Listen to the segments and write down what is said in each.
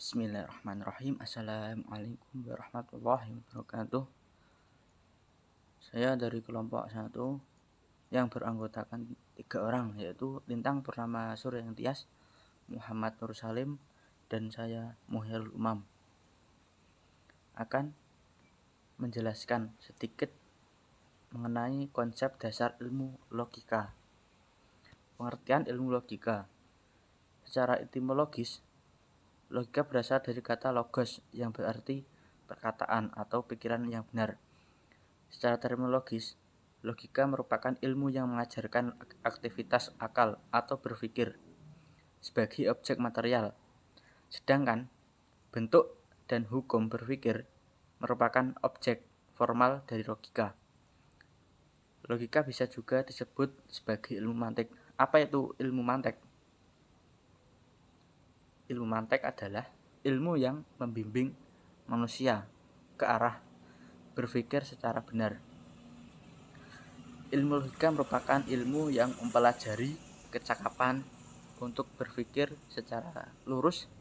Bismillahirrahmanirrahim. Assalamualaikum warahmatullahi wabarakatuh. Saya dari kelompok 1 yang beranggotakan 3 orang, yaitu Lintang Purnama Surya Tias, Muhammad Nur Salim, dan saya Muhairul Umam, akan menjelaskan sedikit mengenai konsep dasar ilmu logika. Pengertian ilmu logika secara etimologis, logika berasal dari kata logos yang berarti perkataan atau pikiran yang benar. Secara terminologis, logika merupakan ilmu yang mengajarkan aktivitas akal atau berpikir sebagai objek material, sedangkan bentuk dan hukum berpikir merupakan objek formal dari logika. Logika bisa juga disebut sebagai ilmu mantik. Apa itu ilmu mantik? Ilmu mantik adalah ilmu yang membimbing manusia ke arah berpikir secara benar. Ilmu logika merupakan ilmu yang mempelajari kecakapan untuk berpikir secara lurus,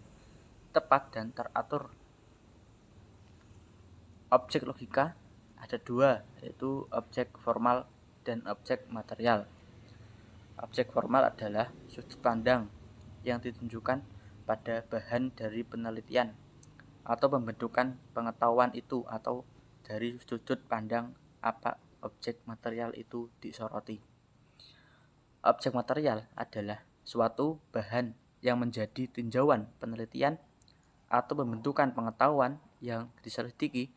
tepat, dan teratur. Objek logika ada 2, yaitu objek formal dan objek material. Objek formal adalah sudut pandang yang ditunjukkan pada bahan dari penelitian atau pembentukan pengetahuan itu, atau dari sudut pandang apa objek material itu disoroti. Objek material adalah suatu bahan yang menjadi tinjauan penelitian atau pembentukan pengetahuan yang diselidiki,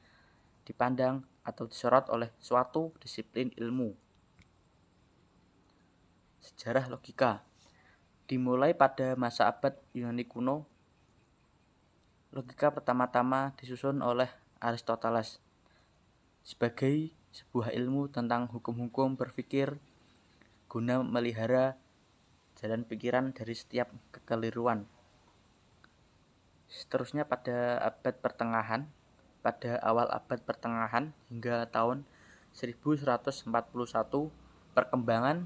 dipandang, atau disorot oleh suatu disiplin ilmu. Sejarah logika dimulai pada masa abad Yunani kuno. Logika pertama-tama disusun oleh Aristoteles sebagai sebuah ilmu tentang hukum-hukum berpikir guna melihara jalan pikiran dari setiap kekeliruan. Seterusnya pada awal abad pertengahan hingga tahun 1141, perkembangan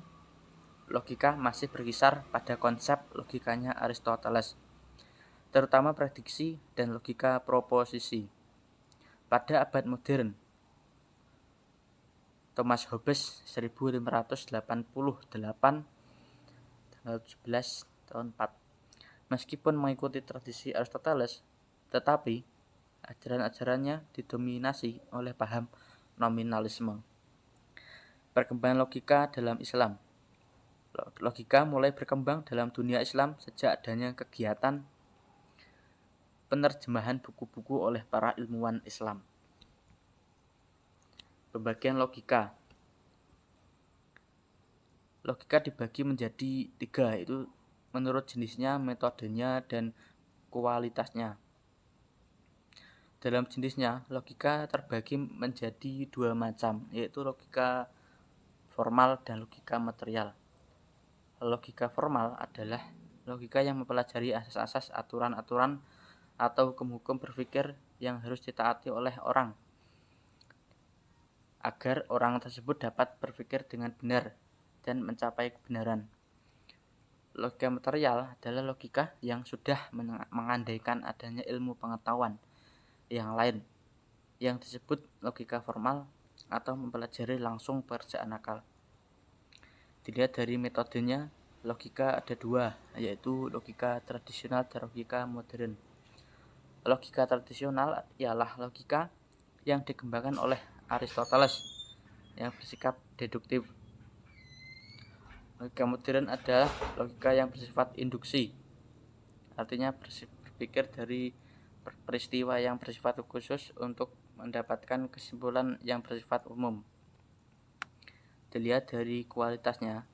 logika masih berkisar pada konsep logikanya Aristoteles, terutama prediksi dan logika proposisi. Pada abad modern, Thomas Hobbes 1588 tanggal 17 tahun 4. Meskipun mengikuti tradisi Aristoteles, tetapi ajaran-ajarannya didominasi oleh paham nominalisme. Perkembangan logika dalam Islam. Logika mulai berkembang dalam dunia Islam sejak adanya kegiatan penerjemahan buku-buku oleh para ilmuwan Islam. Pembagian logika. Logika dibagi menjadi 3, yaitu menurut jenisnya, metodenya, dan kualitasnya. Dalam jenisnya, logika terbagi menjadi 2 macam, yaitu logika formal dan logika material. Logika formal adalah logika yang mempelajari asas-asas, aturan-aturan, atau hukum-hukum berpikir yang harus ditaati oleh orang agar orang tersebut dapat berpikir dengan benar dan mencapai kebenaran. Logika material adalah logika yang sudah mengandaikan adanya ilmu pengetahuan yang lain, yang disebut logika formal, atau mempelajari langsung pekerjaan akal. Dilihat dari metodenya, logika ada 2, yaitu logika tradisional dan logika modern. Logika tradisional ialah logika yang dikembangkan oleh Aristoteles yang bersikap deduktif. Logika modern adalah logika yang bersifat induksi, artinya berpikir dari peristiwa yang bersifat khusus untuk mendapatkan kesimpulan yang bersifat umum. Dilihat dari kualitasnya,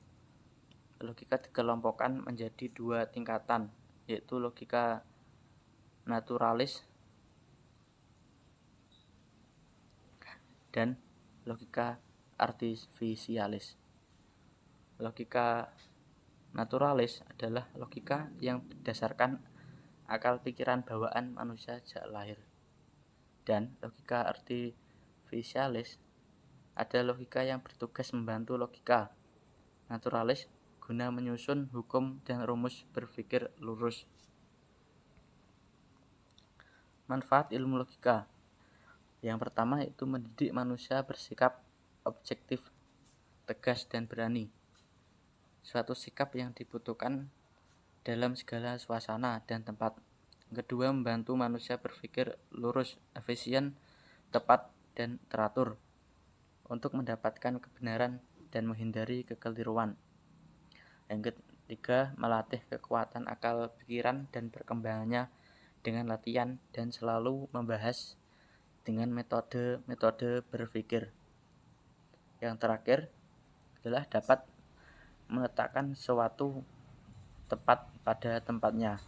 logika dikelompokkan menjadi 2 tingkatan, yaitu logika naturalis dan logika artifisialis. Logika naturalis adalah logika yang berdasarkan akal pikiran bawaan manusia sejak lahir. Dan logika artifisialis adalah logika yang bertugas membantu logika naturalis guna menyusun hukum dan rumus berpikir lurus. Manfaat ilmu logika. Yang pertama itu mendidik manusia bersikap objektif, tegas, dan berani. Suatu sikap yang dibutuhkan dalam segala suasana dan tempat. Kedua, membantu manusia berpikir lurus, efisien, tepat, dan teratur untuk mendapatkan kebenaran dan menghindari kekeliruan. Yang ketiga, melatih kekuatan akal pikiran dan perkembangannya dengan latihan dan selalu membahas dengan metode-metode berpikir. Yang terakhir adalah dapat meletakkan sesuatu tepat pada tempatnya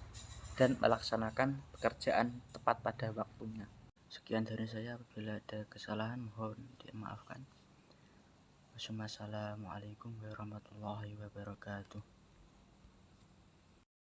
dan melaksanakan pekerjaan tepat pada waktunya. Sekian dari saya, apabila ada kesalahan mohon dimaafkan. Wassalamualaikum warahmatullahi wabarakatuh.